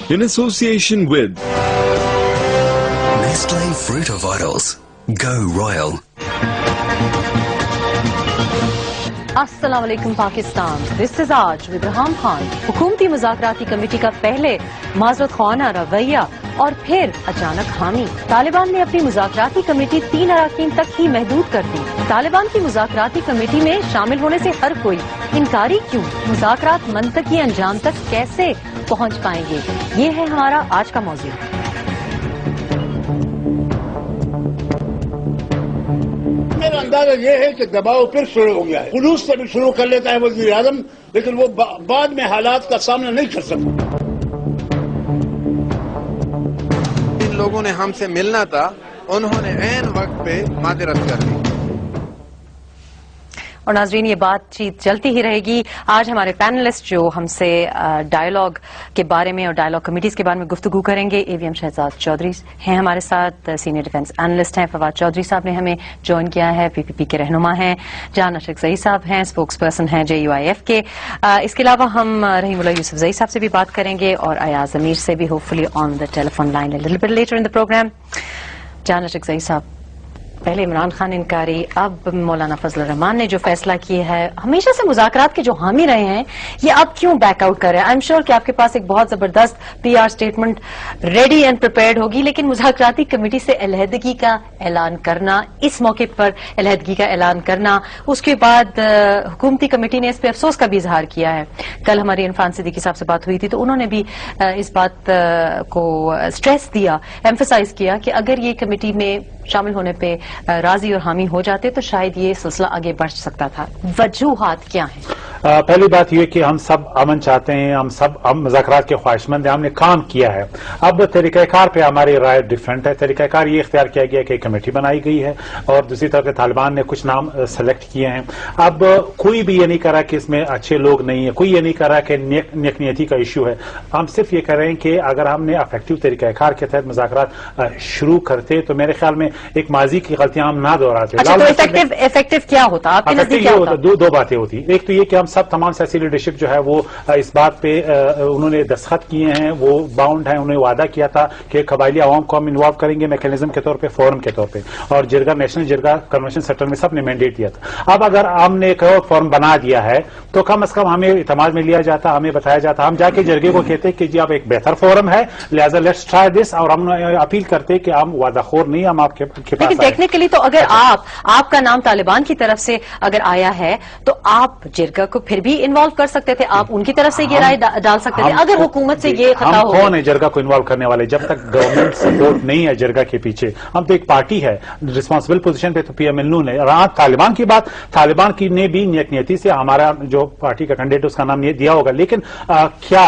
in association with Nestle Fruit-O-Vitals. Go Royal. السلام علیکم پاکستان. دس از آج ود رحام خان. حکومتی مذاکراتی کمیٹی کا پہلے معذرت خواہانہ رویہ اور پھر اچانک حامی. طالبان نے اپنی مذاکراتی کمیٹی 3 اراکین تک ہی محدود کر دی. طالبان کی مذاکراتی کمیٹی میں شامل ہونے سے ہر کوئی انکاری کیوں؟ مذاکرات منطقی انجام تک کیسے پہنچ پائیں گے؟ یہ ہے ہمارا آج کا موضوع. میرا اندازہ یہ ہے کہ دباؤ پھر شروع ہو گیا ہے. خلوص سے بھی شروع کر لیتا ہے وزیر اعظم، لیکن وہ بعد میں حالات کا سامنا نہیں کر سکتا. جن لوگوں نے ہم سے ملنا تھا انہوں نے عین وقت پہ معذرت کر دی. اور ناظرین یہ بات چیت چلتی ہی رہے گی. آج ہمارے پینلسٹ جو ہم سے ڈائیلاگ کے بارے میں اور ڈائیلاگ کمیٹیز کے بارے میں گفتگو کریں گے، AVM شہزاد چودھری ہیں ہمارے ساتھ، سینئر ڈیفنس اینالسٹ ہیں. فواد چودھری صاحب نے ہمیں جوائن کیا ہے، PPP کے رہنما ہیں. جان اشرقزئی صاحب ہیں، اسپوکس پرسن ہیں JUIF کے. اس کے علاوہ ہم رحیم اللہ یوسف زئی صاحب سے بھی بات کریں گے اور ایاز امیر سے بھی، hope fully on the telephone line a little bit later in the program. جان اشرقزئی صاحب، پہلے عمران خان انکاری، اب مولانا فضل الرحمان نے جو فیصلہ کیا ہے، ہمیشہ سے مذاکرات کے جو حامی رہے ہیں، یہ اب کیوں بیک آؤٹ کر رہے ہیں؟ آئی ایم شیور کہ آپ کے پاس ایک بہت زبردست PR statement ready and prepared ہوگی، لیکن مذاکراتی کمیٹی سے علیحدگی کا اعلان کرنا، اس موقع پر علیحدگی کا اعلان کرنا، اس کے بعد حکومتی کمیٹی نے اس پہ افسوس کا بھی اظہار کیا ہے. کل ہماری عرفان صدیقی صاحب سے بات ہوئی تھی تو انہوں نے بھی اس بات کو اسٹریس دیا، ایمفسائز کیا کہ اگر یہ کمیٹی میں شامل ہونے پہ راضی اور حامی ہو جاتے تو شاید یہ سلسلہ آگے بڑھ سکتا تھا. وجوہات کیا ہیں؟ پہلی بات یہ کہ ہم سب امن چاہتے ہیں، ہم مذاکرات کے خواہش مند ہیں، ہم نے کام کیا ہے. اب طریقہ کار پہ ہماری رائے ڈفرینٹ ہے. طریقہ کار یہ اختیار کیا گیا کہ ایک کمیٹی بنائی گئی ہے اور دوسری طرف طالبان نے کچھ نام سلیکٹ کیے ہیں. اب کوئی بھی یہ نہیں کر رہا کہ اس میں اچھے لوگ نہیں ہیں، کوئی یہ نہیں کر رہا کہ نیک نیتی کا ایشو ہے. ہم صرف یہ کہہ رہے ہیں کہ اگر ہم نے افیکٹو طریقہ کار کے تحت مذاکرات شروع کرتے تو میرے خیال میں ایک ماضی کی غلطیاں ہم نہ دہراتے. افیکٹو کیا ہوتا؟ آپ کے نزدیک کیا ہوتا؟ دو باتیں ہوتی. ایک تو یہ کہ ہم سب تمام سیاسی لیڈرشپ جو ہے وہ اس بات پہ انہوں نے دستخط کیے ہیں، وہ باؤنڈ ہیں، انہوں نے وعدہ کیا تھا کہ قبائلی عوام کو ہم انوالو کریں گے میکینزم کے طور پہ، فورم کے طور پہ، اور جرگا نیشنل جرگا کنونشن سیکٹر میں سب نے مینڈیٹ دیا تھا. اب اگر ہم نے ایک فورم بنا دیا ہے تو کم از کم ہمیں اعتماد میں لیا جاتا، ہمیں بتایا جاتا، ہم جا کے جرگے کو کہتے کہ جی اب ایک بہتر فورم ہے لہٰذا لیٹس ٹرائی دس، اور ہم اپیل کرتے کہ ہم وعدہ خور نہیں، ہم آپ کے پاس. لیکن ٹیکنیکلی تو اگر آپ کا نام طالبان کی طرف سے اگر آیا ہے تو آپ جرگا کو پھر بھی انوالو کر سکتے تھے، آپ ان کی طرف سے یہ رائے ڈال سکتے تھے اگر حکومت سے یہ خطا ہو. ہم کون ہے جرگا کو انوالو کرنے والے؟ جب تک گورنمنٹ سپورٹ نہیں ہے جرگا کے پیچھے. ہم تو ایک پارٹی ہے، ریسپانسبل پوزیشن پہ تو PMLN نے. رہا طالبان کی بات، طالبان کی نے بھی نیک نیتی سے ہمارا جو پارٹی کا کینڈیڈیٹ اس کا نام دیا ہوگا، لیکن کیا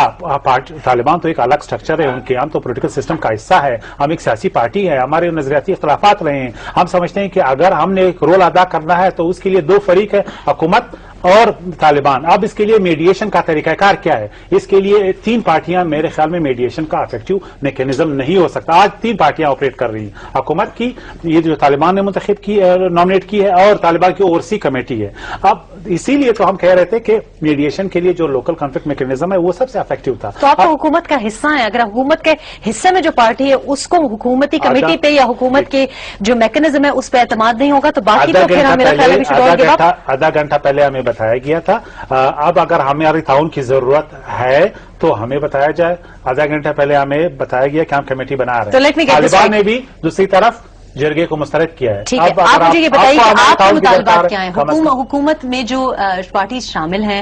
طالبان تو ایک الگ اسٹرکچر ہے ان کے، ہم تو پولیٹیکل سسٹم کا حصہ ہے، ہم ایک سیاسی پارٹی ہے، ہمارے نظریاتی اختلافات رہے ہیں. ہم سمجھتے ہیں کہ اگر ہم نے ایک رول ادا کرنا ہے تو اس کے لیے 2 فریق ہے، حکومت اور طالبان. اب اس کے لیے میڈیشن کا طریقہ کار کیا ہے؟ اس کے لیے 3 پارٹیاں، میرے خیال میں میڈیشن کا افیکٹو میکینزم نہیں ہو سکتا. آج 3 پارٹیاں آپریٹ کر رہی ہیں، حکومت کی، یہ جو طالبان نے منتخب کی نامنیٹ کی ہے، اور طالبان کی اوورسی کمیٹی ہے. اب اسی لیے تو ہم کہہ رہے تھے کہ میڈیشن کے لیے جو لوکل کنفلکٹ میکینزم ہے وہ سب سے افیکٹو تھا. تو آپ حکومت کا حصہ ہیں، اگر حکومت کے حصے میں جو پارٹی ہے اس کو حکومتی کمیٹی پہ یا حکومت کے جو میکینزم ہے اس پہ اعتماد نہیں ہوگا تو باقی تو پھر میرا خیال ہے آدھا گھنٹہ پہلے ہمیں بتایا گیا تھا. اب اگر ہماری تعاون کی ضرورت ہے تو ہمیں بتایا جائے. آدھا گھنٹہ پہلے ہمیں بتایا گیا کہ ہم کمیٹی بنا رہے ہیں. طالبان نے بھی دوسری طرف جرگے کو مسترد کیا ہے. ٹھیک ہے، آپ مجھے یہ بتائیے کہ آپ کے مطالبات کیا ہیں؟ حکومت میں جو پارٹیز شامل ہیں،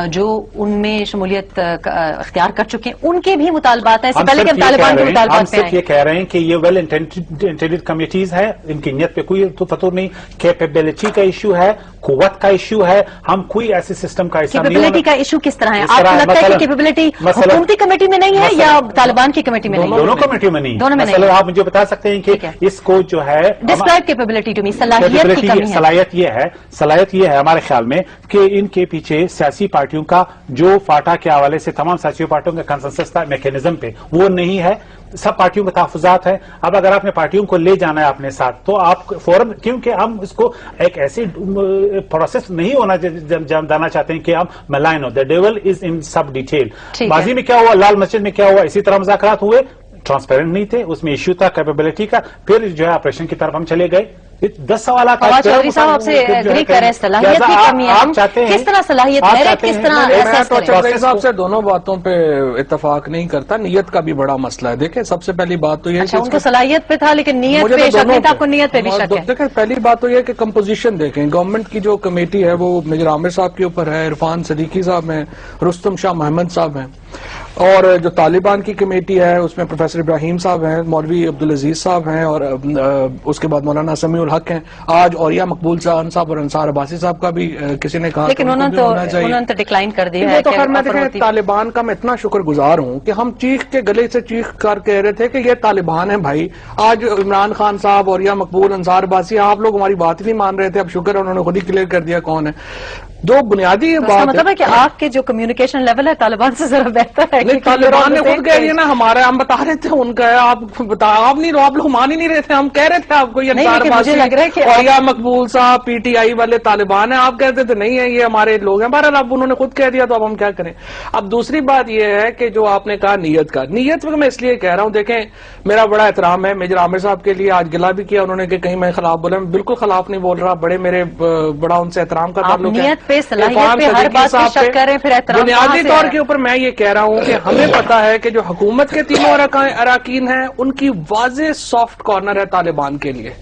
جو ان میں شمولیت اختیار کر چکے ہیں، ان کے بھی مطالبات ہیں. اس سے پہلے کہ طالبان کے مطالبات ہم صرف یہ کہہ رہے ہیں کہ یہ ویل انٹینڈیڈ کمیٹیز ہے، ان کی نیت پہ کوئی تو فطور نہیں. کیپیبلٹی کا ایشو ہے، قوت کا ایشو ہے. ہم کوئی ایسے سسٹم کا ایسا نہیں. کیپیبلٹی کا ایشو کس طرح ہے؟ آپ کو لگتا ہے کہ کیپیبلٹی حکومتی کمیٹی میں نہیں ہے یا طالبان کی کمیٹی میں نہیں ہے؟ دونوں کمیٹیوں میں نہیں. دونوں میں نہیں. آپ مجھے بتا سکتے ہیں کہ اس کو जो है डिस्क्राइब कैपेबिलिटी टू मी, सलाहियत की कमी है। सलाहियत ये है हमारे ख्याल में कि इनके पीछे सियासी पार्टियों का जो फाटा के हवाले से तमाम सियासी पार्टियों का कंसेंसस था मैकेनिज्म पे, वो नहीं है। सब पार्टियों के तहफुजात हैं। अब अगर आपने पार्टियों को ले जाना है अपने साथ तो आप फौरन, क्योंकि हम इसको एक ऐसी प्रोसेस नहीं होना जाना चाहते हैं कि हम मलाइन हो। द डेविल इज इन सब डिटेल। माजी में क्या हुआ, लाल मस्जिद में क्या हुआ, इसी तरह मुज़ाकरात हुए, ट्रांसपेरेंट नहीं थे, उसमें इश्यू था कैपेबिलिटी का, फिर जो है ऑपरेशन की तरफ हम चले गए। 10 सवाल चौधरी साहब आपसे एग्री करें, सलाहियत की कमी है, किस तरह सलाहियत है, किस तरह मैं तो चौधरी साहब से दोनों बातों पे इत्तेफाक नहीं करता, नियत का भी बड़ा मसला है। देखें सबसे पहली बात तो ये अच्छा, उनको सलाहियत पे था लेकिन नियत पे शक नहीं था, आपको नियत पे भी शक है। देखें पहली बात तो ये कि कंपोजिशन देखें, गवर्नमेंट की जो कमेटी है वो मेजर आमिर साहब के ऊपर है, इरफान सदीकी साहब हैं, रुस्तम शाह मोहम्मद साहब हैं, और जो तालिबान की कमेटी है उसमें प्रोफेसर इब्राहिम साहब हैं, मौलवी अब्दुल अजीज साहब हैं, और उसके बाद मौलाना समीउल हक हैं। आज औरिया मकबूल साहब और अंसार अब्बासी साहब का भी किसी ने कहा, लेकिन उन्होंने तो डिक्लाइन कर दिया है। तो खैर मैं देखें तालिबान का मैं इतना शुक्रगुजार हूं कि हम चीख के गले से चीख कर कह रहे थे कि ये तालिबान है भाई। आज इमरान खान साहब, औरिया मकबूल, अंसार अब्बासी, आप लोग हमारी बात ही नहीं मान रहे थे, अब शुक्र है उन्होंने खुद ही क्लियर कर दिया कौन है। दो बुनियादी बात मतलब है कि आपके जो कम्युनिकेशन लेवल है तालिबान से जरा बेहतर है। नहीं, तालिबान ने खुद कह दिया ना हमारा, हम बता रहे थे उनका है, आप नहीं, आप लोग मान ही नहीं रहे थे, हम कह रहे थे आपको ये मुझे लग रहा है कि औरिया मकबूल साहब पीटीआई वाले तालिबान है, आप कहते थे नहीं है ये हमारे लोग हैं। बहरहाल अब उन्होंने खुद कह दिया तो अब हम क्या करें। अब दूसरी बात यह है कि जो आपने कहा नीयत में मैं इसलिए कह रहा हूं, देखें मेरा बड़ा एहतराम है मेजर आमिर साहब के लिए, आज गिला भी किया उन्होंने कि कहीं मैं खिलाफ बोला, मैं बिल्कुल खिलाफ नहीं बोल रहा, बड़ा उनसे एहतराम का ताल्लुक है। बुनियादी तौर के ऊपर मैं ये कह रहा हूं कि हमें पता है कि जो हुकूमत के तीनों अरकान हैं उनकी वाज़ेह सॉफ्ट कॉर्नर है तालिबान के लिए,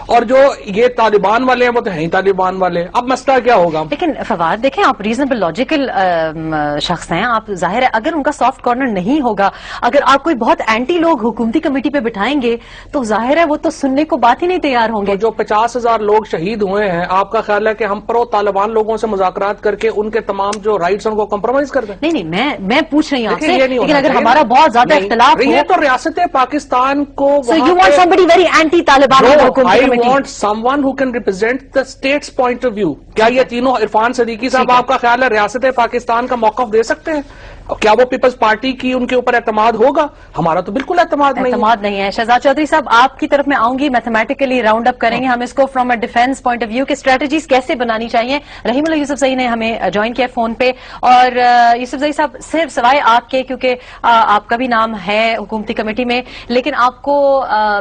और जो ये तालिबान वाले हैं वो तो हैं ही तालिबान वाले। अब मसला क्या होगा। लेकिन फवाद देखें, आप रीजनेबल लॉजिकल शख्स हैं, आप जाहिर है अगर उनका सॉफ्ट कॉर्नर नहीं होगा, अगर आप कोई बहुत एंटी लोग हुकूमती कमेटी पे बिठाएंगे तो जाहिर है वो तो सुनने को बात ही नहीं तैयार होंगे। तो जो 50,000 लोग शहीद हुए हैं, आपका ख्याल है कि हम प्रो तालिबान लोगों से मुज़ाकरात करके उनके तमाम जो राइट्स उनको कॉम्प्रोमाइज कर दें? नहीं, मैं पूछ रही हूँ आपसे, लेकिन अगर हमारा बहुत ज्यादा इख्तिलाफ हो, ये तो रियासत पाकिस्तान को, so you want somebody very anti Taliban? I want someone who can represent the state's point of view. क्या ये तीनों, इरफान सदीकी साहब आपका ख्याल है रियासत पाकिस्तान का मौक़िफ़ दे सकते हैं? क्या वो पीपल्स पार्टी की उनके ऊपर एतमाद होगा? हमारा तो बिल्कुल एतमाद नहीं है। शहजाद चौधरी साहब आपकी तरफ में आऊंगी, मैथमेटिकली राउंड अप करेंगे हम इसको from a defence point of view कि स्ट्रेटजीज कैसे बनानी चाहिए। रहीमुल्लाह यूसुफजई ने हमें ज्वाइन किया फोन पे, और यूसुफजई साहब सिर्फ सवाए आपके, क्योंकि आपका भी नाम है हुकूमती कमेटी में, लेकिन आपको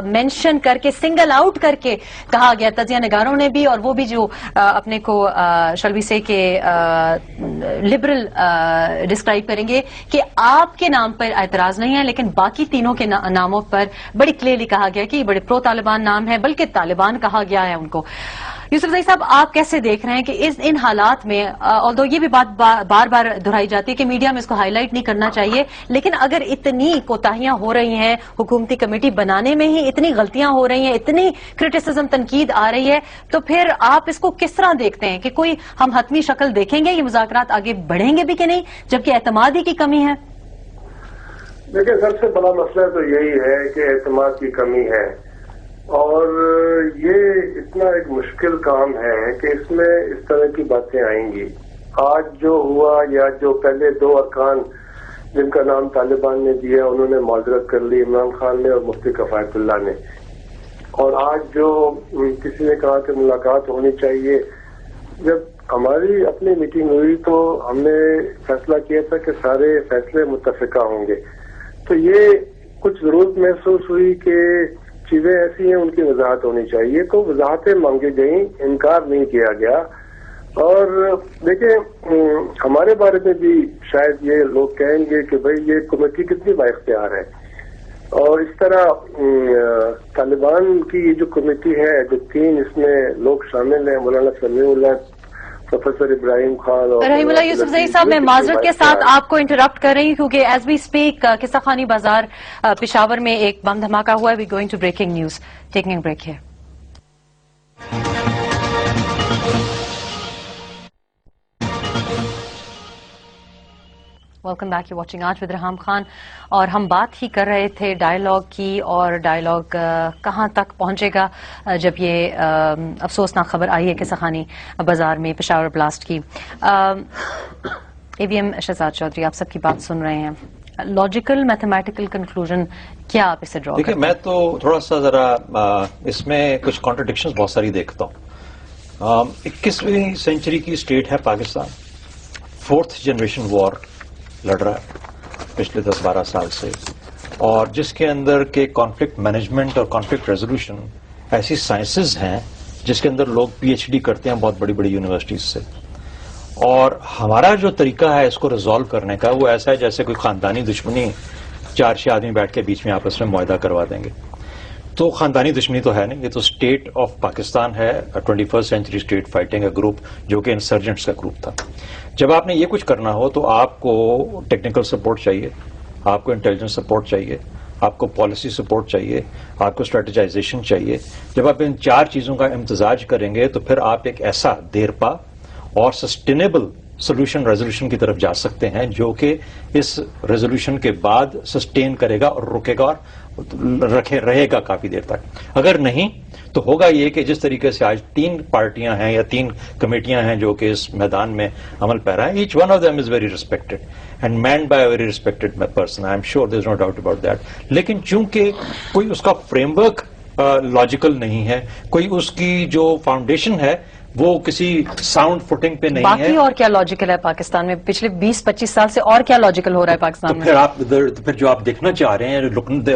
मेंशन करके सिंगल आउट करके कहा गया तजिया निगारों ने भी, और वो भी जो अपने को शल्बी से के लिबरल डिस्क्राइब करेंगे कि आपके नाम पर एतराज नहीं है, लेकिन बाकी तीनों के नामों पर बड़ी क्लियरली कहा गया कि बड़े प्रो तालिबान नाम है, बल्कि तालिबान कहा गया है उनको। यूसुफजई साहब आप कैसे देख रहे हैं कि इन हालात में, ऑल्दो ये भी बात बार बार दोहराई जाती है कि मीडिया में इसको हाईलाइट नहीं करना चाहिए, लेकिन अगर इतनी कोताहियां हो रही हैं, हुकूमती कमेटी बनाने में ही इतनी गलतियां हो रही हैं, इतनी क्रिटिसिज्म तनकीद आ रही है, तो फिर आप इसको किस तरह देखते हैं कि कोई हम हतमी शक्ल देखेंगे, ये मुज़ाकरात आगे बढ़ेंगे भी कि नहीं, जबकि एतमाद ही की कमी है? देखिए सबसे बड़ा मसला तो यही है कि एतमाद की कमी है, और ये इतना एक मुश्किल काम है कि इसमें इस तरह की बातें आएंगी। आज जो हुआ, या जो पहले दो अरकान जिनका नाम तालिबान ने दिया उन्होंने माजरत कर ली, इमरान खान ने और मुफ्ती कफायतुल्लाह ने, और आज जो किसी ने कहा कि मुलाकात होनी चाहिए, जब हमारी अपनी मीटिंग हुई तो हमने फैसला किया था कि सारे फैसले मुत्तफिका होंगे। तो ये कुछ जरूरत महसूस हुई कि चीजें ऐसी हैं उनकी वजाहत होनी चाहिए, तो वजाहतें मांगी गई, इनकार नहीं किया गया। और देखिए हमारे बारे में भी शायद ये लोग कहेंगे कि भाई ये कमेटी कितनी बाइख्तियार है, और इस तरह तालिबान की ये जो कमेटी है, जो 3 इसमें लोग शामिल हैं, मौलाना समीउल्लाह, प्रोफेसर इब्राहिम खान और रहीमुल्लाह यूसुफजई साहब, मैं माजरत के साथ आपको इंटरप्ट कर रही हूँ क्योंकि एज वी स्पीक किस्सा खानी बाजार पेशावर में एक बम धमाका हुआ है। We going to breaking news, taking break here. Welcome back, you watching Aaj with Reham Khan. और हम बात ही कर रहे थे डायलॉग की, और डायलॉग कहाँ तक पहुंचेगा जब ये अफसोसनाक खबर आई है कि सखानी बाजार में पेशावर ब्लास्ट की। एवीएम शहजाद चौधरी, आप सबकी बात सुन रहे हैं, लॉजिकल मैथमेटिकल कंक्लूजन क्या आप इसे ड्रॉ देखिए, मैं तो थोड़ा सा जरा इसमें कुछ कॉन्ट्रडिक्शंस बहुत सारी देखता हूँ। 21वीं सेंचुरी की स्टेट है पाकिस्तान, 4th जनरेशन वॉर लड़ रहा है पिछले 10-12 साल से, और जिसके अंदर के कॉन्फ्लिक्ट मैनेजमेंट और कॉन्फ्लिक्ट रेजोल्यूशन ऐसी साइंसेज हैं जिसके अंदर लोग पीएचडी करते हैं बहुत बड़ी बड़ी यूनिवर्सिटीज से। और हमारा जो तरीका है इसको रिजॉल्व करने का वो ऐसा है जैसे कोई खानदानी दुश्मनी 4-6 आदमी बैठ के बीच में आपस में मुआहदा करवा देंगे। तो खानदानी दुश्मनी तो है नहीं, ये तो स्टेट ऑफ पाकिस्तान है, 21st century state fighting a group जो कि इंसर्जेंट्स का ग्रुप था। जब आपने ये कुछ करना हो तो आपको टेक्निकल सपोर्ट चाहिए, आपको इंटेलिजेंस सपोर्ट चाहिए, आपको पॉलिसी सपोर्ट चाहिए, आपको स्ट्रेटेजाइजेशन चाहिए। जब आप इन 4 चीजों का इम्तजाज करेंगे तो फिर आप एक ऐसा देरपा और सस्टेनेबल सोल्यूशन रेजोल्यूशन की तरफ जा सकते हैं जो कि इस रेजोल्यूशन के बाद सस्टेन करेगा और रुकेगा और रहेगा काफी देर तक। अगर नहीं तो होगा ये कि जिस तरीके से आज 3 पार्टियां हैं या 3 कमेटियां हैं जो कि इस मैदान में अमल पैरा है, each one of them is very respected and manned by a very respected person, I am sure there is no doubt about that. लेकिन चूंकि कोई उसका फ्रेमवर्क लॉजिकल नहीं है, कोई उसकी जो फाउंडेशन है वो किसी साउंड फुटिंग पे नहीं बाकी है। और क्या लॉजिकल है पाकिस्तान में पिछले 20-25 साल से, और क्या लॉजिकल हो रहा है पाकिस्तान में? फिर जो आप देखना चाह रहे हैं,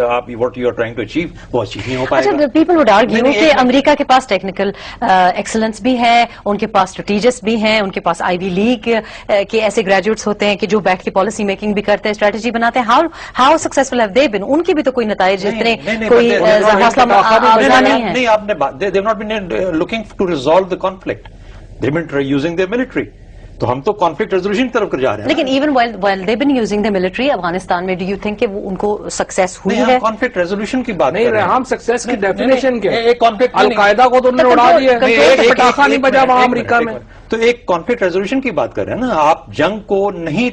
आप what you are trying to achieve, वो अचीव नहीं हो पाएगा। अच्छा, पीपल वुड आर्ग्यू कि अमेरिका के पास टेक्निकल एक्सीलेंस भी है, उनके पास स्ट्रेटेजिस्ट भी हैं, उनके पास आईवी लीग के ऐसे ग्रेजुएट्स होते हैं कि जो बैठ के पॉलिसी मेकिंग भी करते हैं, स्ट्रेटेजी बनाते हैं। How successful have they been? उनकी भी तो कोई नताइज इतने कोई हौसला अफजा नहीं है। नहीं, आपने they have not been looking to resolve the conflict, they have been using the military. तो हम तो कॉन्फ्लिक्ट रेजोल्यूशन की तरफ कर जा रहे हैं। लेकिन even while they been using the military Afghanistan में, डू यू थिंक कि वो उनको सक्सेस हुई है? कॉन्फ्लिक्ट रेजोल्यूशन की बात नहीं कर रहे हैं हम सक्सेस की डेफिनेशन के एक कॉन्फ्लिक्ट अलकायदा को तो उन्होंने उड़ा दिया, एक पटाखा नहीं बजा वहां अमेरिका में। तो एक कॉन्फ्लिक्ट रेजोल्यूशन की बात कर रहे हैं ना, आप जंग को नहीं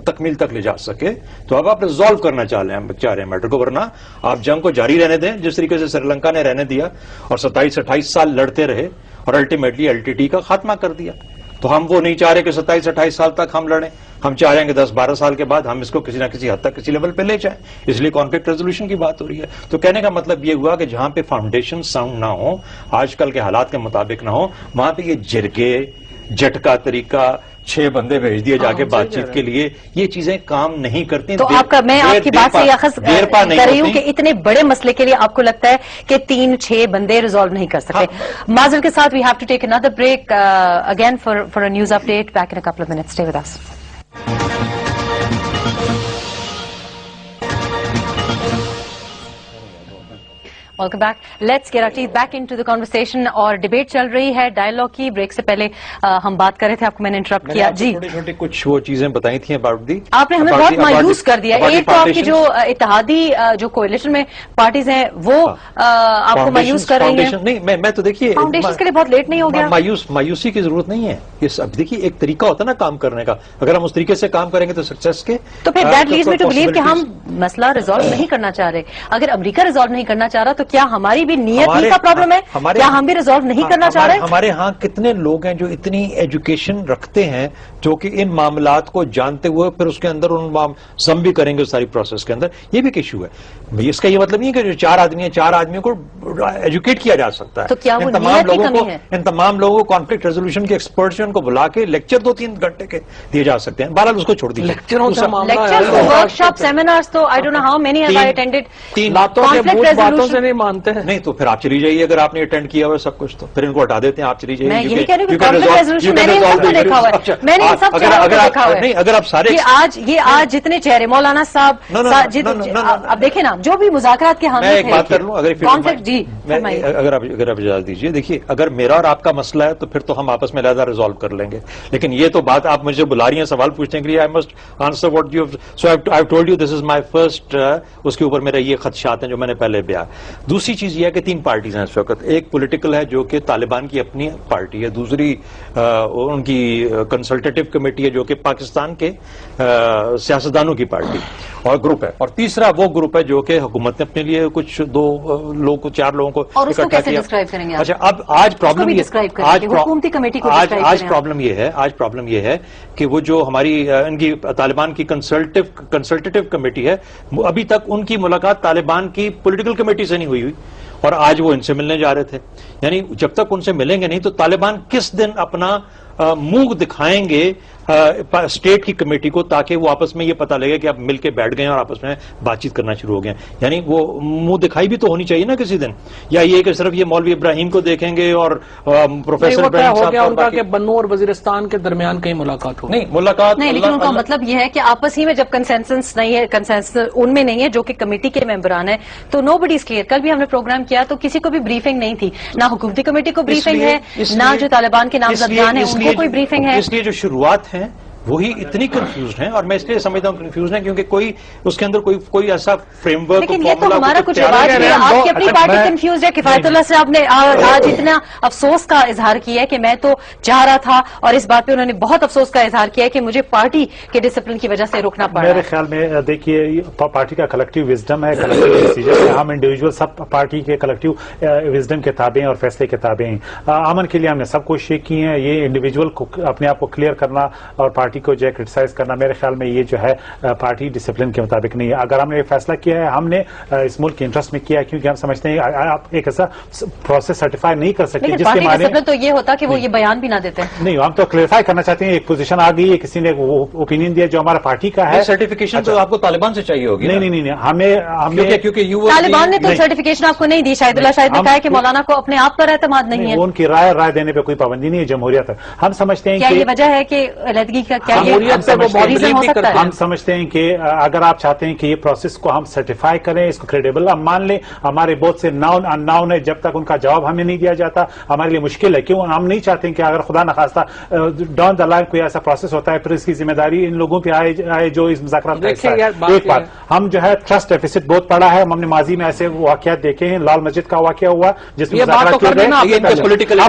तकमील तक ले जा सके तो अब आप रिजॉल्व करना चाह रहे हैं मैटर को, वरना आप जंग को जारी रहने दें जिस तरीके से श्रीलंका ने रहने दिया और 27-28 साल लड़ते रहे और अल्टीमेटली एलटीटी का खात्मा कर दिया। तो हम वो नहीं चाह रहे कि 27-28 साल तक हम लड़ें, हम चाह रहे हैं कि 10-12 साल के बाद हम इसको किसी ना किसी हद तक किसी लेवल पे ले जाएं। इसलिए कॉन्फ्लिक्ट रेजोल्यूशन की बात हो रही है। तो कहने का मतलब ये हुआ कि जहां पे फाउंडेशन साउंड ना हो, आजकल के हालात के मुताबिक ना हो, वहां पे ये जिरगे झटका तरीका 6 बंदे भेज दिए जाके बातचीत के लिए, ये चीजें काम नहीं करती। तो मैं आपकी बात से अखज़ कर रही हूं कि इतने बड़े मसले के लिए आपको लगता है कि 3-6 बंदे रिजॉल्व नहीं कर सकते। माजर के साथ we have to take another break again for a news update. Back in a couple of minutes, stay with us. Welcome back, let's get our teeth back into the conversation. और debate चल रही है dialogue की। Break से पहले हम बात कर रहे थे, आपको मैंने इंटरप्ट किया जी। छोटी-छोटी कुछ वो चीजें बताई थी अबाउट दी, आपने हमें बहुत मायूस कर दिया। एक तो आपकी जो इत्तेहादी जो कोalition में पार्टीज हैं वो आपको मायूस कर रही हैं। नहीं, मैं तो देखिए फाउंडेशन के लिए बहुत लेट नहीं हो गया? मायूसी की जरूरत नहीं है। अब देखिए एक तरीका होता है ना काम करने का, अगर हम उस तरीके से काम करेंगे तो सक्सेस के तो फिर that leads me to believe कि हम मसला रिजॉल्व नहीं करना चाह रहे। अगर अमेरिका रिजॉल्व नहीं करना चाह रहा तो क्या हमारी भी नियत ही का प्रॉब्लम है? क्या हम भी रिजॉल्व नहीं करना चाह रहे? हमारे यहाँ कितने लोग हैं जो इतनी एजुकेशन रखते हैं जो कि इन मामलात को जानते हुए फिर उसके अंदर उन सम भी करेंगे उस सारी प्रोसेस के अंदर। ये भी एक इशू है। इसका ये मतलब नहीं है कि जो 4 आदमी है 4 आदमियों को एजुकेट किया जा सकता है। तो क्या वो नियत की कमी है? इन तमाम लोगों को कॉन्फ्लिक्ट रेजोल्यूशन के एक्सपर्ट्स हैं, उनको बुला के लेक्चर 2-3 घंटे के दिए जा सकते हैं। बहरहाल उसको छोड़ दीजिए। लेक्चर्स, वर्कशॉप, सेमिनार्स, तो I don't know how many have I attended. बातों से नहीं मानते हैं। नहीं तो फिर आप चली जाइए, अगर आपने अटेंड किया हुआ सब कुछ तो फिर इनको हटा देते हैं, आप चली जाइए। मैं यही कह रही हूँ, कॉन्फ्लिक्ट रेजोल्यूशन मैंने इन सबको देखा हुआ है, मैंने इन सब चेहरों को देखा हुआ है। नहीं, अगर आप सारे ये आज जितने चेहरे, मौलाना साहब, अब देखे ना जो भी मुज़ाकरात के हामी थे, मैं एक बात कर लूं, अगर कॉन्फ्लिक्ट जी اگر آپ اجازت دیجیے، دیکھیے اگر میرا اور آپ کا مسئلہ ہے تو پھر تو ہم آپس میں علیحدہ ریزالو کر لیں گے، لیکن یہ تو بات آپ مجھے بلا رہی ہیں سوال پوچھنے کے لیے، I must answer what you, so I told you this is my first, اس کے اوپر میرے یہ خدشات ہیں جو میں نے پہلے بیان۔ دوسری چیز یہ ہے کہ 3 پارٹیز ہیں اس وقت، ایک پولیٹیکل ہے جو کہ طالبان کی اپنی پارٹی ہے، دوسری ان کی کنسلٹیٹو کمیٹی ہے جو کہ پاکستان کے سیاستدانوں کی پارٹی اور گروپ ہے، اور تیسرا وہ گروپ ہے جو کہ حکومت نے اپنے لیے کچھ 4 لوگوں کو اور اس کو اکٹھا کیسے کیا۔ ڈسکرائب کریں گے آپ؟ اچھا اب آج پرابلم حکومتی کمیٹی کو آج پرابلم یہ ہے کہ وہ جو ہماری ان کی طالبان کی کنسلٹیٹو کمیٹی ہے، ابھی تک ان کی ملاقات طالبان کی پولیٹیکل کمیٹی سے نہیں ہوئی، اور آج وہ ان سے ملنے جا رہے تھے۔ یعنی جب تک ان سے ملیں گے نہیں تو طالبان کس دن اپنا منہ دکھائیں گے اسٹیٹ کی کمیٹی کو، تاکہ وہ آپس میں یہ پتہ لگے کہ اب مل کے بیٹھ گئے اور آپس میں بات چیت کرنا شروع ہو گئے۔ یعنی وہ منہ دکھائی بھی تو ہونی چاہیے نا کسی دن، یا یہ کہ صرف یہ مولوی ابراہیم کو دیکھیں گے اور پروفیسر ابراہیم ہو گیا ان کا صاحب کہ بنو اور وزیرستان کے درمیان کہیں ملاقات ہو؟ نہیں ملاقات نہیں، لیکن ان کا مطلب یہ ہے کہ آپس ہی میں جب کنسنسس نہیں ہے، کنسنسس ان میں نہیں ہے جو کہ کمیٹی کے ممبران ہیں، تو نو بڈی از کلیئر۔ کل بھی ہم نے پروگرام کیا تو کسی کو بھی بریفنگ نہیں تھی، نہ حکومتی کمیٹی کو بریفنگ ہے، نہ جو طالبان کے نامزدگان ہیں ان کو کوئی بریفنگ ہے۔ اس لیے جو شروعات ہیں وہی اتنی کنفیوزڈ ہیں، اور میں اس لیے سمجھتا ہوں کنفیوزڈ ہیں کیونکہ کوئی اس کے اندر کوئی ایسا فریم ورک، لیکن یہ تو ہمارا کچھ رواج بھی ہے، آپ کی اپنی پارٹی کنفیوز ہے۔ کفایت اللہ صاحب نے آج اتنا افسوس کا اظہار کیا ہے کہ میں تو چاہ رہا تھا، اور اس بات پہ انہوں نے بہت افسوس کا اظہار کیا ہے کہ مجھے پارٹی کے ڈسپلن کی وجہ سے روکنا پڑا۔ میرے خیال میں دیکھیے پارٹی کا کلیکٹیو وزڈم ہے، کلیکٹیو ڈیسیجن ہے، ہم انڈیویجول سب پارٹی کے کلیکٹیو وزڈم کے تابع ہیں اور فیصلے کے تابع ہیں۔ امن کے لیے ہم نے سب کوششیں کی ہیں، یہ انڈیویجول کو اپنے آپ کو کلیئر کرنا اور پارٹی کو جو ہے کرٹیسائز کرنا، میرے خیال میں یہ جو ہے پارٹی ڈسپلن کے مطابق نہیں ہے۔ اگر ہم نے یہ فیصلہ کیا ہے، ہم نے اس ملک کے انٹرسٹ میں کیا ہے، کیونکہ ہم سمجھتے ہیں آپ ایک ایسا پروسیس سرٹیفائی نہیں کر سکتے جس کے معنی ڈسپلن تو یہ ہوتا کہ وہ یہ بیان بھی نہ دیتے ہیں۔ نہیں، ہم تو کلیئرفائی کرنا چاہتے ہیں، ایک پوزیشن آ گئی ہے، کسی نے اوپینین دیا جو ہمارا پارٹی کا ہے۔ سرٹیفکیشن تو آپ کو طالبان سے چاہیے ہوگی۔ نہیں، ہمیں کیونکہ طالبان نے تو سرٹیفکیشن آپ کو نہیں دی، شاہد اللہ شاہد نے کہا ہے کہ مولانا کو اپنے آپ پر اعتماد نہیں ہے، ان کی رائے دینے پہ کوئی پابندی نہیں ہے، جمہوریت ہے۔ ہم سمجھتے ہیں کیا کہ یہ وجہ ہے کہ علیحدگی کا کیا ریزن ہو سکتا ہے؟ ہم سمجھتے ہیں کہ اگر آپ چاہتے ہیں کہ یہ پروسیس کو ہم سرٹیفائی کریں، اس کو کریڈیبل ہم مان لیں، ہمارے بہت سے ناؤن ان ناؤن ہے، جب تک ان کا جواب ہمیں نہیں دیا جاتا ہمارے لیے مشکل ہے، کیوں ہم نہیں چاہتے ہیں کہ اگر خدا نخواستہ ڈاؤن دا لائن کوئی ایسا پروسیس ہوتا ہے پھر اس کی ذمہ داری ان لوگوں پہ آئے جو اس مذاکرات کا حصہ ہے۔ ایک بات ہم جو ہے ٹرسٹ ڈیفیسٹ بہت پڑا ہے، ہم نے ماضی میں ایسے واقعات دیکھے ہیں، لال مسجد کا واقعہ ہوا جس میں مذاکرات کیے گئے۔ پولیٹیکل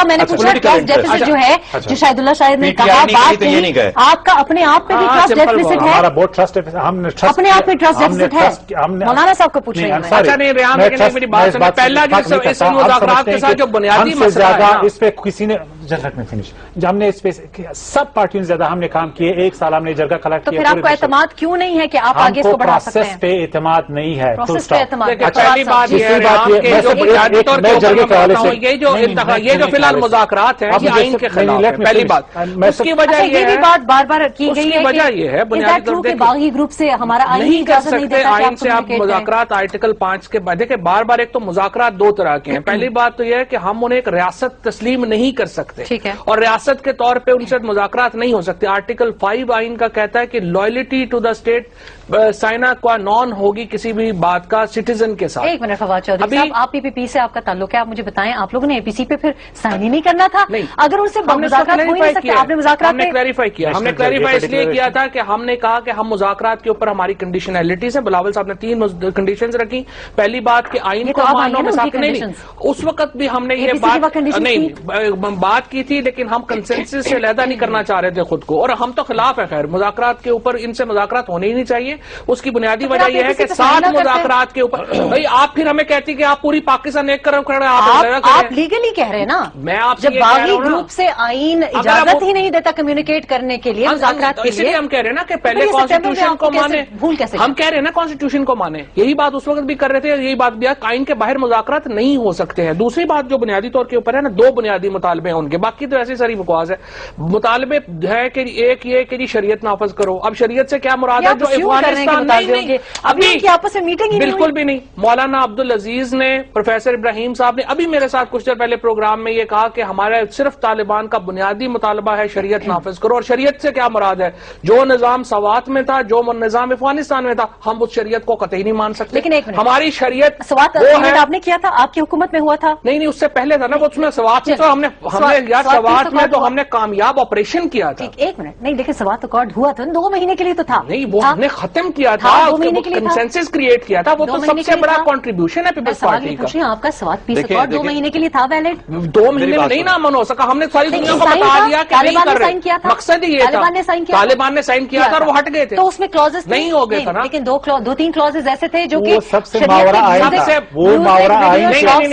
میں نے پوچھا ٹرسٹ ڈیفیسٹ جو ہے جو شاہد اللہ شاہد نے کہا بات نہیں، آپ کا اپنے آپ میں بھی ٹرسٹ ڈیفیسٹ ہے، ہمارا بہت ٹرسٹ ہم نے اپنے آپ میں ٹرسٹ ڈیفیسٹ ہے۔ مولانا صاحب کو پوچھ رہے ہیں۔ اچھا نہیں ریحان، لیکن میری بات سنیں، پہلا جو اس مذاکرات کے ساتھ جو بنیادی مسئلہ ہے اس پہ کسی نے ہم نے اس پہ سب پارٹیوں سے زیادہ ہم نے کام کیے، ایک سال ہم نے جرگہ کلیکٹ تو کیا۔ پھر آپ کو اعتماد کیوں نہیں ہے کہ آپ آگے اس کو بڑھا سکتے ہیں؟ پروسیس پہ اعتماد نہیں ہے، پروسیس پہ اعتماد۔ پہلی بات یہ ہے کہ جو بنیادی طور پہ یہ جو فی الحال مذاکرات ہیں یہ آئین کے خلاف ہے، پہلی بات۔ اس کی وجہ یہ بھی بات بار بار کی گئی ہے وجہ یہ ہے بنیادی طور کہ باغی گروپ سے ہمارا آئین نہیں کر اجازت نہیں سکتے، دیتا کہ آئین سے آپ مذاکرات آرٹیکل 5 کے بعد دیکھیں بار بار، ایک تو مذاکرات 2 طرح کے ہیں۔ پہلی بات تو یہ ہے کہ ہم انہیں ایک ریاست تسلیم نہیں کر سکتے، ٹھیک ہے، اور ریاست کے طور پہ ان سے مذاکرات نہیں ہو سکتے۔ آرٹیکل 5 آئین کا کہتا ہے کہ loyalty to the state sine qua non ہوگی کسی بھی بات کا سٹیزن کے ساتھ۔ ایک منٹ فواد چودھری صاحب، آپ پی پی پی سے آپ کا تعلق ہے، آپ مجھے بتائیں آپ لوگوں نے اے پی سی پہ پھر سائن ہی نہیں کرنا تھا؟ اگر ان سے مذاکرات ہو نہیں سکتے، آپ نے مذاکرات ہم نے کلیریفائی کیا، ہم نے کلیریفائی اس لیے کیا تھا کہ ہم نے کہا کہ ہم مذاکرات کے اوپر ہماری کنڈیشنلٹیز ہیں۔ بلاول صاحب نے 3 کنڈیشنز رکھی۔ پہلی بات کہ آئین کو مانو میں ساتھ نہیں، اس وقت بھی ہم نے یہ بات کی تھی، لیکن ہم کنسنسس سے علیحدہ نہیں کرنا چاہ رہے تھے خود کو، اور ہم تو خلاف ہے خیر مذاکرات کے اوپر، ان سے مذاکرات ہونے ہی نہیں چاہیے۔ اس کی بنیادی وجہ یہ ہے کہ 7 مذاکرات کے اوپر بھائی آپ پھر ہمیں کہتی کہ آپ پوری پاکستان ایک کرم کر رہے ہیں، آپ لیگلی کہہ رہے ہیں نا، میں آپ جب باغی گروپ سے آئین اجازت ہی نہیں دیتا کمیونیکیٹ کرنے کے لیے مذاکرات کے اس لیے، لیے ہم کہہ رہے ہیں نا کہ پہلے کانسٹیٹیوشن کو مانے، ہم کہہ رہے ہیں نا کانسٹیٹیوشن کو مانے، یہی بات اس وقت بھی کر رہے تھے، یہی بات بھی آئین کے باہر مذاکرات نہیں ہو سکتے ہیں۔ دوسری بات جو بنیادی طور کے اوپر ہے نا، 2 بنیادی مطالبے ہیں ان کے کے. باقی تو ایسی ساری بکواس ہے. مطالبے ہے کہ ایک یہ کہ شریعت نافذ کرو. اب شریعت سے کیا مراد ہے؟ جو افغانستان ابھی آپس میں میٹنگ بالکل بھی نہیں. مولانا عبدالعزیز نے، پروفیسر ابراہیم صاحب نے ابھی میرے ساتھ کچھ دیر پہلے پروگرام میں یہ کہا کہ ہمارا صرف طالبان کا بنیادی مطالبہ ہے شریعت نافذ کرو. اور شریعت سے کیا مراد ہے؟ جو نظام سوات میں تھا، جو نظام افغانستان میں تھا، ہم اس شریعت کو قطعی نہیں مان سکتے. لیکن ایک منٹ، ہماری شریعت سوات آپ نے کیا تھا؟ آپ کی حکومت میں ہوا تھا؟ نہیں اس سے پہلے تھا نا. اس میں سوات میں تو ہم نے یار سوات میں تو ہم نے کامیاب آپریشن کیا تھا. ایک منٹ، نہیں لیکن سوات اکارڈ ہوا تھا 2 مہینے کے لیے تو تھا. نہیں وہ ہم نے ختم کیا تھا، کنسنسس کریٹ کیا تھا. وہ تو سب سے بڑا کنٹریبیوشن ہے پیپلز پارٹی کا. آپ کا سوات پیس اکارڈ 2 مہینے کے لیے تھا ویلڈ؟ 2 مہینے میں نہیں نا امن ہو سکا. ہم نے ساری دنیا کو بتا دیا کہ نہیں کر رہے. مقصد ہی یہ تھا. طالبان نے سائن کیا تھا اور وہ ہٹ گئے تھے. تو اس میں کلوزز نہیں ہو گئے تھا نا. لیکن 2-3 کلوزز ایسے تھے جو کہ سب سے ماورا آئین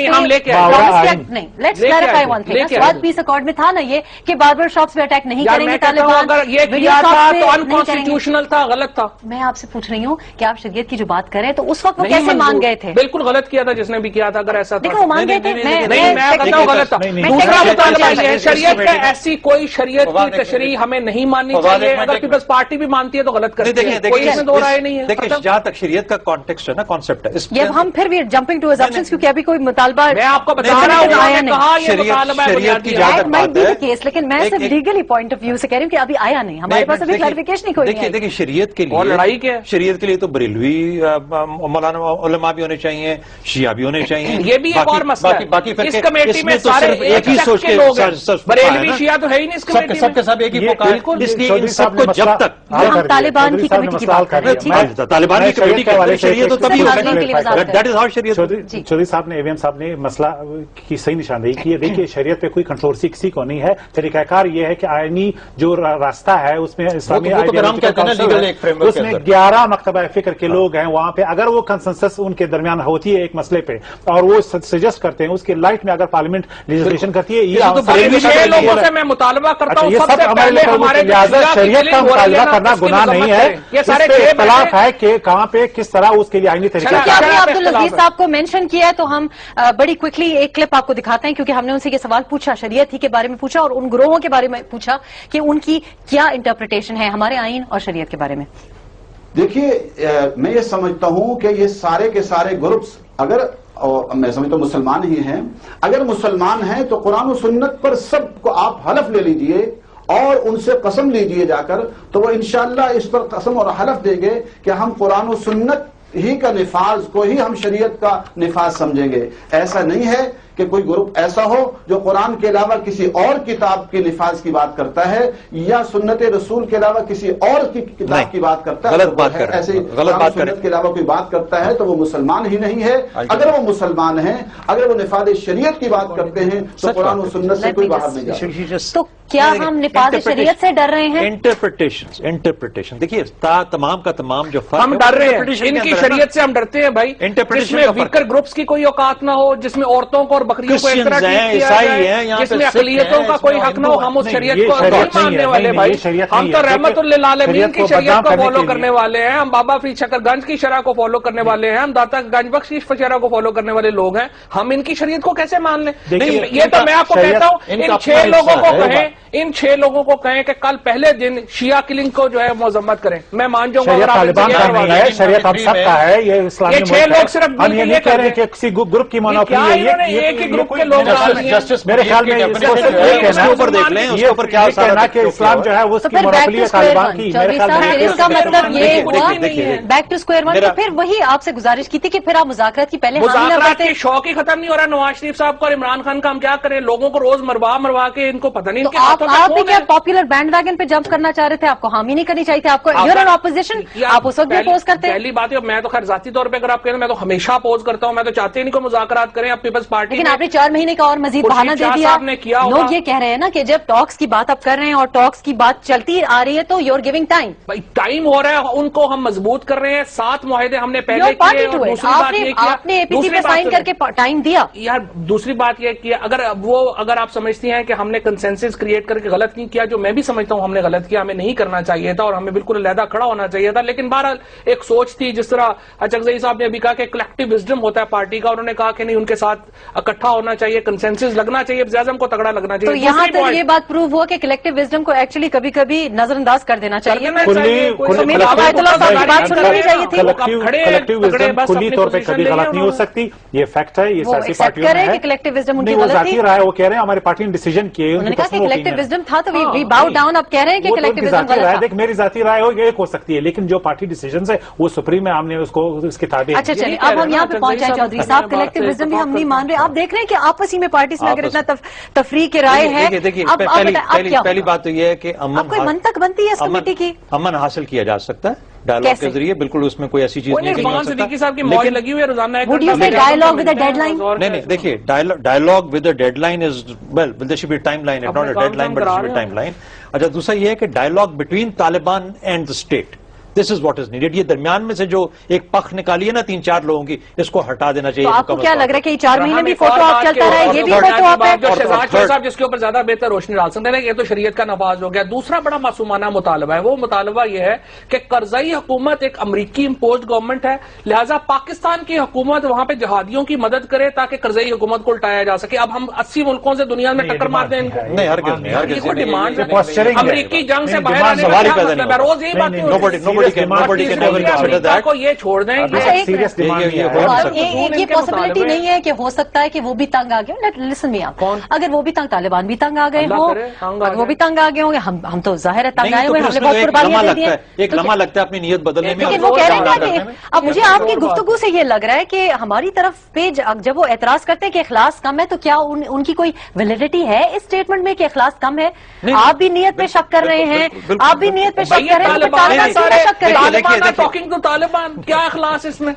ہم لے کے نہیں. Let's clarify one thing. Swat peace accord میں تھا نا یہ کہ باربر شاپس پہ اٹیک نہیں کریں گے طالبان. اگر یہ کیا تھا تو انکانسٹیٹیوشنل تھا، غلط تھا. میں آپ سے پوچھ رہی ہوں کہ آپ شریعت کی جو بات کریں تو اس وقت وہ کیسے مان گئے تھے؟ بالکل غلط کیا تھا جس نے بھی کیا تھا. اگر ایسا دیکھو وہ مان گئے تھے. نہیں میں کہتا ہوں غلط تھا. دوسرا مطالبہ یہ ہے شریعت کا ایسی کوئی شریعت کی تشریح ہمیں نہیں ماننی چاہیے. اگر پیپلز پارٹی بھی مانتی ہے تو غلط کرتی ہے. کوئی اس میں دو رائے نہیں ہے. دیکھیں جہاں تک شریعت کا کانٹیکسٹ ہے نا، کانسیپٹ ہے، یہ ہم پھر بھی جمپنگ ٹو اسامپشنز کیونکہ ابھی کوئی مطالبہ میں آپ کو بتا رہا ہوں کہا یہ مطالبہ شریعت کی جہاں تک بات ہے کیس. لیکن میں صرف لیگلی پوائنٹ آف ویو سے کہہ رہی ہوں کہ ابھی آیا نہیں. ہمارے پاس ابھی کلیریفیکیشن ہی کوئی نہیں. دیکھیں شریعت کے اور لیے لڑائی کیا ہے؟ شریعت کے لیے تو بریلوی مولانا علماء بھی ہونے چاہیے، شیعہ بھی ہونے چاہیے. یہ بھی ایک اور مسئلہ ہے. باقی اس کمیٹی میں سارے ایک ہی سوچ کے لوگ ہیں. بریلوی شیعہ تو ہے ہی نہیں اس کمیٹی میں. سب کے سب ایک ہی پکار. اس لیے ان سب کو جب تک ہم طالبان کی کمیٹی کی بات کر رہے ہیں. طالبان کی کمیٹی کا شریعت تو تبھی ہوگا. دیٹ از ہاؤ شریعت. چودھری صاحب نے AVM صاحب نے مسئلہ کی صحیح نشاندہی کی ہے. دیکھیے شریعت پہ کوئی کنٹروورسی کسی کو نہیں ہے. طریقہ کار یہ ہے کہ آئینی جو راستہ ہے اس میں اسلامی اس میں 11 مکتبہ فکر کے لوگ ہیں وہاں پہ. اگر وہ کنسنسس ان کے درمیان ہوتی ہے ایک مسئلے پہ اور وہ سجیسٹ کرتے ہیں اس کے لائٹ میں اگر پارلیمنٹ لیجسلیشن کرتی ہے یہ لوگوں سے میں مطالبہ کرتا ہوں سب سے پہلے ہمارے شریعت کا مطالبہ کرنا گناہ نہیں ہے. یہ سارے اختلاف ہے کہ کہاں پہ کس طرح اس کے لیے آئینی طریقہ. آپ نے عبدالعزیز صاحب کو مینشن کیا ہے تو ہم بڑی کوئکلی ایک کلپ آپ کو دکھاتے ہیں کیونکہ ہم نے ان سے یہ سوال پوچھا، شریعت ہی کے بارے میں پوچھا اور ان گروہوں کے بارے میں پوچھا کہ ان کی کیا انٹرپریٹیشن ہے ہمارے آئین اور شریعت کے بارے میں. دیکھیے میں یہ سمجھتا ہوں کہ یہ سارے کے سارے گروپس اگر میں سمجھتا ہوں مسلمان ہی ہیں، اگر مسلمان ہیں تو قرآن و سنت پر سب کو آپ حلف لے لیجئے اور ان سے قسم لیجئے جا کر، تو وہ انشاءاللہ اس پر قسم اور حلف دیں گے کہ ہم قرآن و سنت ہی کا نفاذ کو ہی ہم شریعت کا نفاذ سمجھیں گے. ایسا نہیں ہے کہ کوئی گروپ ایسا ہو جو قرآن کے علاوہ کسی اور کتاب کے نفاذ کی بات کرتا ہے یا سنت رسول کے علاوہ کسی اور کی کتاب کی بات کرتا ہے. غلط بات کر رہے ہیں. ایسے غلط بات سنت کے علاوہ کوئی بات کرتا ہے تو وہ مسلمان ہی نہیں ہے. اگر وہ مسلمان ہیں، اگر وہ نفاذ شریعت کی بات کرتے ہیں تو قرآن و سنت سے کوئی باہر نہیں جاتا. تو کیا ہم نفاذ شریعت سے ڈر رہے ہیں؟ انٹرپریٹیشن دیکھیے تمام کا تمام جو فرق ہم ڈر رہے ہیں ان کی شریعت سے، ہم ڈرتے ہیں بھائی جس میں ویکر گروپس کی کوئی اوقات نہ ہو، جس میں عورتوں کو اور بکریوں کو ایک طرح جس میں اقلیتوں کا کوئی حق نہ ہو. ہم اس شریعت کو نہیں ماننے والے بھائی. ہم تو رحمت للعالمین کی شریعت کو فالو کرنے والے ہیں. ہم بابا فرید شکر گنج کی شرح کو فالو کرنے والے ہیں. ہم داتا گنج بخش کی شرح کو فالو کرنے والے لوگ ہیں. ہم ان کی شریعت کو کیسے مان لیں؟ یہ تو میں آپ کو کہتا ہوں ان 6 لوگوں کو کہیں، ان 6 لوگوں کو کہیں کہ کل پہلے دن شیعہ کلنگ کو جو ہے مذمت کریں، میں مان جاؤں گا. شریعت ہم سب کا ہے. یہ اسلامی یہ 6 لوگ صرف ہم یہ نہیں کہہ رہے کہ کسی گروپ کی مونوپلی ہے. ایک ہی گروپ کے لوگ میرے خیال میں اس کے اوپر دیکھ لیں اس کے اوپر کیا کہنا کہ اسلام جو ہے وہ اس کی مونوپلی ہے طالبان کی. میرے خیال میں اس کا مطلب یہ ہوا بیک ٹو اسکوائر ون. تو پھر وہی آپ سے گزارش کی تھی کہ پھر آپ مذاکرات کی پہلے مذاکرات کے شوق ہی ختم نہیں ہو رہا. نواز شریف صاحب کو اور عمران خان کا ہم کیا کریں؟ لوگوں کو روز مروا کے ان کو پتہ نہیں. آپ بھی کیا پاپولر بینڈ ویگن پہ جمپ کرنا چاہ رہے تھے؟ آپ کو حامی نہیں کرنی چاہیے تھی. آپ کو یور ان اپوزیشن آپ اس وقت بھی اپوز کرتے ہیں. پہلی بات ہے میں تو خیر ذاتی طور پہ اگر آپ کہیں میں تو ہمیشہ اپوز کرتا ہوں. میں تو چاہتے ہی نہیں کوئی مذاکرات کریں. اب پیپلز پارٹی لیکن آپ نے 4 مہینے کا اور مزید بہانہ دے دیا. لوگ یہ کہہ رہے ہیں نا کہ جب ٹاکس کی بات آپ کر رہے ہیں اور ٹاکس کی بات چلتی آ رہی ہے تو you are giving time. Time ہو رہا ہے، ان کو ہم مضبوط کر رہے ہیں. 7 معاہدے ہم نے پہلے کیے. آپ نے APC پہ سائن کر کے ٹائم دیا. یار دوسری بات یہ کہ اگر آپ سمجھتی ہیں کہ ہم نے کنسنسس کریٹ کر کے غلط نہیں کیا، جو میں بھی سمجھتا ہوں ہم نے غلط کیا، ہمیں نہیں کرنا چاہیے تھا اور ہمیں بالکل علیحدہ کھڑا ہونا چاہیے تھا. لیکن بہرحال ایک سوچ تھی، جس طرح چکزئی صاحب نے ابھی کہا کہ کلیکٹیو وزڈم ہوتا ہے پارٹی کا. انہوں نے کہا کہ نہیں ان کے ساتھ इकट्ठा होना चाहिए, कंसेंसस लगना चाहिए, वज़ीर आज़म को तगड़ा लगना तो चाहिए। यहाँ दूसरी तक point- ये बात प्रूव हुआ कि कलेक्टिव विजडम को एक्चुअली कभी कभी नजरअंदाज कर देना चाहिए। खुली आयतुल्लाह साहब की बात सुननी चाहिए थी। कलेक्टिव विजडम खुली तौर पे कभी गलत नहीं हो सकती, ये फैक्ट है, ये वो सियासी एक्सेप्ट पार्टियों कर में रहे हैं है। कि कलेक्टिव विजडम उनकी नहीं, वो गलत जाती थी। रहा है, वो कह रहे हैं हमारी पार्टी ने डिसीजन किए, उन्होंने उनकी कहा कि personal कलेक्टिव opinion है। विजडम था तो वी हाँ, बाउ नहीं। डाउन, अब कह रहे हैं कि वो तो कलेक्टिव उनकी विजडम जाती राय, गलत था। देख मेरी जाती राय हो एक हो सकती है, लेकिन जो पार्टी डिसीजन है वो सुप्रीम में हमने उसको उसके ताबे अच्छा चलिए, अब हम यहाँ पे पहुंचे हैं चौधरी साहब, कलेक्टिव विजडम भी हम नहीं मान रहे। आप देख रहे हैं कि आपस ही में पार्टीज में अगर इतना तफरीक की राय है, देखिए अब पहली बात तो ये है कि अब कोई मंतक बनती है इस कमेटी की? अमन हासिल किया जा सकता है डायलॉग के जरिए, बिल्कुल उसमें कोई ऐसी चीज नहीं इरफान सिद्दीकी साहब की मौज लगी हुई है रोजाना एक Would you घंटा say लेकर dialogue with a मिलते हैं, deadline? और नहीं, देखिए dialogue with a deadline is well there should be timeline, it not a deadline but should be timeline. अच्छा, दूसरा ये है कि dialogue between Taliban and the state, this is what is needed. ये दरमियान में से जो एक पख निकाली है ना 3-4 लोगों की, इसको हटा देना चाहिए। तो आपको क्या लग रहा है कि 4 महीने भी एक और फोटो आप बात चलता के रहे, और ये भी थर्ड फोटो आप बात जो है? शहजाद शरीफ साहब जिसके ऊपर ज्यादा बेहतर रोशनी डाल सकते हैं, ये तो शरीयत का नफाज हो गया। दूसरा बड़ा मासूमाना मुतालबा है, वो मुतालबा ये है कि करजाई हुकूमत एक अमरीकी इम्पोज गवर्नमेंट है, लिहाजा पाकिस्तान की हुकूमत वहां पे जहादियों की मदद करे ताकि करजाई हुकूमत को उल्टाया जा सके। अब हम 80 मुल्कों से दुनिया में टक्कर मार दें इनको, नहीं, हरगिज़ नहीं, हरगिज़ ये कोई नहीं, डिमांड ये है। posturing है। अमरीकी जंग से नहीं, बाहर डिमांड आने का सवाल ही क्या पैदा मतलब नहीं है? रोज यही बातें होती हैं। nobody can ever consider that। को ये छोड़ दें, अभी अच्छा, तक एक सीरियस मिनट। डिमांड ये- नहीं ये- आया। और बिल्कुल, ये इनके पॉसिबिलिटी मुतालबे नहीं है कि हो सकता है कि वो भी तंग आ गए हो। लिसन मी आप, अगर वो भी तंग, तालिबान भी तंग आ गए अल्लाह हो, करे, तंग आ और वो भी तंग आ गए होंगे, हम तो जाहिर है तंग नहीं, आए तो हुए, फिर हमने उसमें बहुत एक कुर्बानियां लम्हा दे दी लगता हैं। है, एक लम्हा लगता है अपनी नीयत बदलने में। लेकिन और वो कह रहे हैं क्या ना कि करने में। अब मुझे आपकी गुफ्तगू से ये लग रहा है कि हमारी तरफ पे जब वो एतराज करते हैं कि इखलास कम है, तो क्या उनकी कोई वैलिडिटी है इस स्टेटमेंट में कि इखलास कम है? आप भी नीयत पे शक कर रहे हैं, बिल्कुल, आप भी नीयत पे शक भैया कर रहे हैं, तो तालिबान तालिबान सारे क्यों शक करें? तालिबान टॉकिंग टू तालिबान, क्या इखलास इसमें?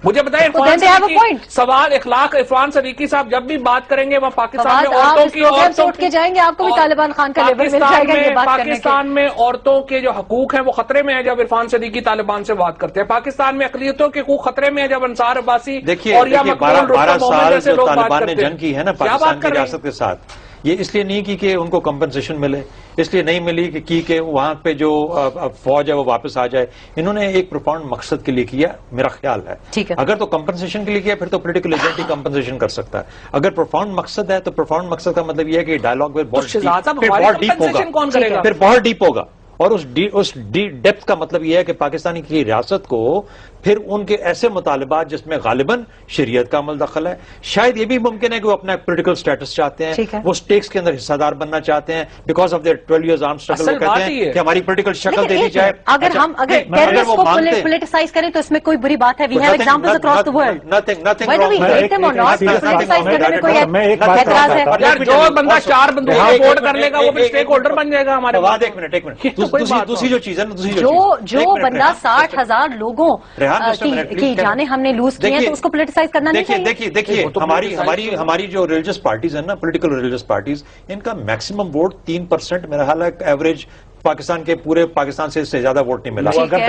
मुझे बताइए, तो then they have a point. सवाल इखलाक इरफान सदीकी साहब जब भी बात करेंगे वह पाकिस्तान फवाद, में आप औरतों इस की प्रोग्राम से उठ के जाएंगे, आपको भी और तालिबान खान का लेबल मिल पाकिस्तान जाएगा ये में- बात करने के। पाकिस्तान में औरतों के जो हकूक हैं वो खतरे में है जब इरफान सदीकी तालिबान से बात करते हैं। पाकिस्तान में अकलियतों के हकूक खतरे में है जब अंसार अब्बासी देखिए और या मकबूल 12 रुस्तम मोहम्मद साल जैसे जो लोग बात तालिबान ने करते हैं। जंग की है ना क्या बात पाकिस्तान की कर रहे हैं? रियासत के साथ, ये इसलिए नहीं की कि उनको कंपनसेशन मिले, इसलिए नहीं मिली कि वहां पे जो फौज है वो वापस आ जाए। इन्होंने एक प्रोफाउंड मकसद के लिए किया, मेरा ख्याल है। ठीक है। अगर तो कंपनसेशन के लिए किया फिर तो पॉलिटिकल एजेंट ही कंपनसेशन कर सकता है। अगर प्रोफाउंड मकसद है तो प्रोफाउंड मकसद का मतलब यह है कि डायलॉग में बहुत शहजाद साहब, फिर हमारी बहुत डीप compensation होगा, कौन करेगा? फिर बहुत डीप होगा। और उस डेप्थ का मतलब यह है कि पाकिस्तानी की रियासत को फिर उनके ऐसे मुतालबात जिसमें गालिबन शरीयत का अमल दखल है, शायद ये भी मुमकिन है कि वो अपना पोलिटिकल स्टेटस चाहते ठीक है। हैं, वो स्टेक्स के अंदर हिस्सेदार बनना चाहते हैं because of their 12 years arm struggle. असल वो कहते बात ही हैं है। कि हमारी पोलिटिकल शक्ल लेकिन दे दी एक जाए। मिनट, अगर अच्छा, हम अगर नहीं, टेररिस्ट वो को मानते हैं- पोलिटिसाइज करें तो इसमें कोई बुरी बात है? We have examples across the world, nothing whether we wrong. hate them or not, politicise करने में कोई मैं एक बात एतराज है? बताता यार जो बंदा 4 बंदूक एक वोट मिनट, कर लेगा वो फिर स्टेक होल्डर बन जाएगा हमारे फवाद, एक मिनट ये तो कोई बात दूसरी जो चीज है ना, दूसरी जो चीज़- एक मिनट, बंदा रेहान, 60,000 लोगों रेहान, just a minute, की please, जाने हमने लूज की हैं, तो उसको पोलिटिसाइज करना नहीं चाहिए? देखिए हमारी जो रिलीजियस पार्टीज है ना, पॉलिटिकल रिलीजियस पार्टीज, इनका मैक्सिमम वोट 3% मेरा ख्याल है एवरेज पाकिस्तान के पूरे पाकिस्तान से इससे ज्यादा वोट नहीं मिला। ठीक है।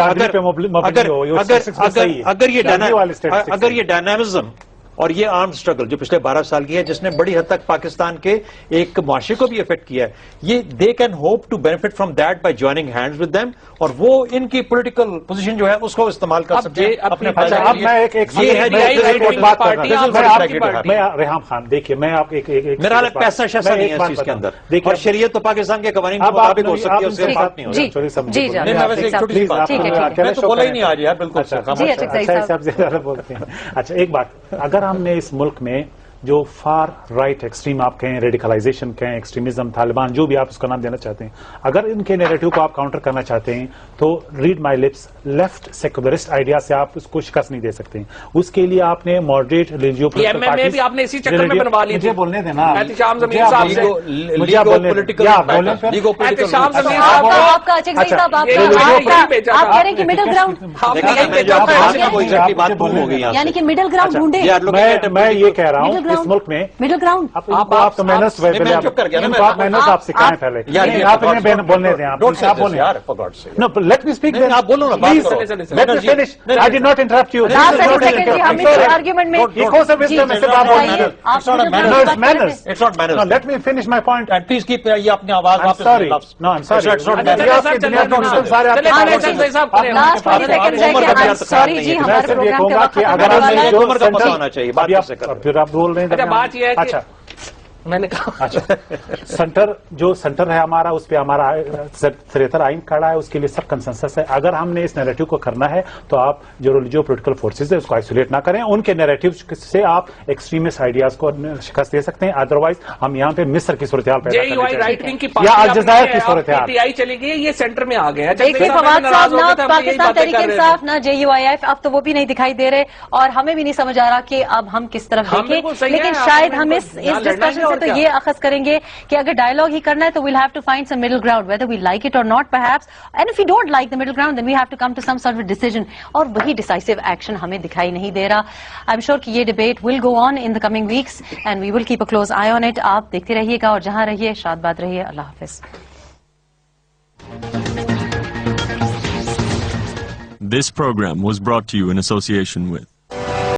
अगर ये डायनामिज्म और ये आर्म स्ट्रगल जो पिछले 12 साल की है, जिसने बड़ी हद तक पाकिस्तान के एक माशरे को भी इफेक्ट किया है, ये they can hope to benefit from that by joining hands with them, और वो इनकी पॉलिटिकल पोजीशन जो है उसको इस्तेमाल कर सकते हैं अपने अच्छा, फायदे अब के मैं लिए। एक ये है एक बात कर पार्टी, रहा आप हूं। आपकी पार्टी। मैं रेहाम खान, देखिए मैं आप एक मेरा हाल पैसा शैसा नहीं है इस चीज के अंदर, देखिए और शरीयत तो पाकिस्तान के कवानीन के अब मुताबिक हो आप- सकती है, आप- उससे ठीक बात नहीं हो जी, सकती। जी, नहीं, मैं वैसे एक छोटी सी बात- ठीक है, ठीक है। मैं तो बोला ही नहीं आज यार, बिल्कुल अच्छा, जी, अच्छा, सही साहब। हिसाब से ज्यादा बोलते हैं। अच्छा, एक बात, अगर हमने इस मुल्क में जो फार राइट एक्सट्रीम आप कहें, रेडिकलाइजेशन कहें, एक्सट्रीमिज्म, तालिबान, जो भी आप उसका नाम देना चाहते हैं, अगर इनके नैरेटिव को आप काउंटर करना चाहते हैं तो read my lips, left secularist idea से आप उसको शिकस्त नहीं दे सकते। उसके लिए आपने मॉडरेट रिलीजियो एमएमए भी आपने इसी चक्कर में बनवा ली थी। मुझे बोलने देना, एहतिशाम ज़मीर साहब से। मुझे आप बोलने दें। या आप बोलें फिर। एहतिशाम ज़मीर आपका साहब आपका अच्छा अच्छा, साहब, ये आप कह रहे हैं कि मिडिल ग्राउंड, देखिए, मैं जो आप बात कर, वो exactly बात प्रूव हो गई यहाँ यानी से। कि मिडिल ग्राउंड ढूंढे। यार, लोग कहते हैं मैं ये कह रहा मिडिल हूँ ग्राउंड, इस मुल्क में मिडिल ग्राउंड। आप तो मैनर्स नहीं, मैं चुप कर गया ना, मैं- आप मैनर्स आप सिखाएं पहले। यार, नहीं, ये आप for इन्हें God's बोलने sake, दें, आप don't say आप this, बोलें। यार, for God's sake. No, but let me speak. नहीं, then. आप बोलो ना, बात Please, करो। let me finish. I did not interrupt you. Last This is not second जी, हम I'm इस sorry. आर्ग्यूमेंट में It goes a wisdom, जी, ऐसे बात बोलना बताइए, है। आप It's not a middle manners. Ground No, बात it's कर रहे manners. थे। It's not manners. No, let me finish my point. And please keep ये अपनी आवाज I'm वापस sorry. वापस- No, I'm sorry. It's not अच्छा, manners. ये आपकी दुनिया के मुस्लिम सारे आपके चलिए, पास चलिए, हैं। साहब, आप करें। लास्ट 20 सेकंड उम्र का जाएंगे। प्यार तो सॉरी नहीं जी, है। हमारे मैं सिर्फ ये प्रोग्राम कहूंगा के कि वक्त अगर खत्म हमने होने जो वाला है। उम्र का पता सेंट्रल- होना चाहिए, बात अभी आप- कैसे करें? फिर आप बोल रहे हैं। अच्छा, बात यह है कि अच्छा मैंने कहा अच्छा सेंटर है हमारा, उस पे हमारा 73 आइन खड़ा है, उसके लिए सब कंसेंसस है। अगर हमने इस नैरेटिव को करना है तो आप जो पॉलिटिकल फोर्सेज है उसको आइसोलेट ना करें, उनके नैरेटिव से आप एक्सट्रीमिस्ट आइडियाज को शिकस्त दे सकते हैं। अदरवाइज हम यहाँ पे मिस्र की सूरत हाल पैदा जेयूआई राइट विंग की या अलजायर की सूरत हाल, पीटीआई चली गई, ये सेंटर में आ गया। देखिए फवाद साहब, ना पाकिस्तान तहरीक इंसाफ ना जेयूआईएफ, अब तो वो भी नहीं दिखाई दे रहे और हमें भी नहीं समझ आ रहा कि अब हम किस तरफ देखें। लेकिन शायद हम इस डिस्कशन से तो ये अखज़ करेंगे कि अगर डायलॉग ही करना है तो we'll have to find some middle ground, whether we like it or not perhaps, and if we don't like the middle ground then we have to come to some sort of decision, और वही decisive action हमें दिखाई नहीं दे रहा। I'm sure कि ये debate will go on in the coming weeks and we will keep a close eye on it। आप देखते रहिएगा और जहां रहिए शाद बात रहिए। अल्लाह हाफिज। This program was brought to you in association with